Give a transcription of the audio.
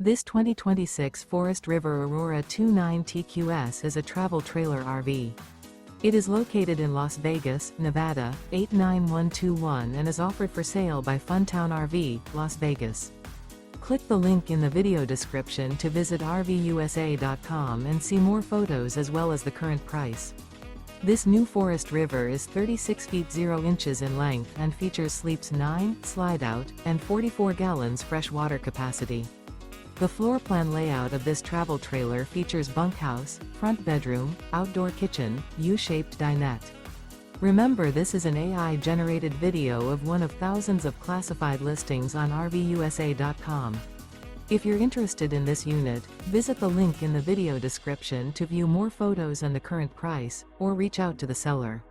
This 2026 Forest River Aurora 29 TQS is a travel trailer RV. It is located in Las Vegas, Nevada, 89121 and is offered for sale by Funtown RV, Las Vegas. Click the link in the video description to visit RVUSA.com and see more photos as well as the current price. This new Forest River is 36 feet 0 inches in length and features sleeps 9, Slideout, and 44 gallons fresh water capacity. The floor plan layout of this travel trailer features bunkhouse, front bedroom, outdoor kitchen, U-shaped dinette. Remember, this is an AI-generated video of one of thousands of classified listings on RVUSA.com. If you're interested in this unit, visit the link in the video description to view more photos and the current price, or reach out to the seller.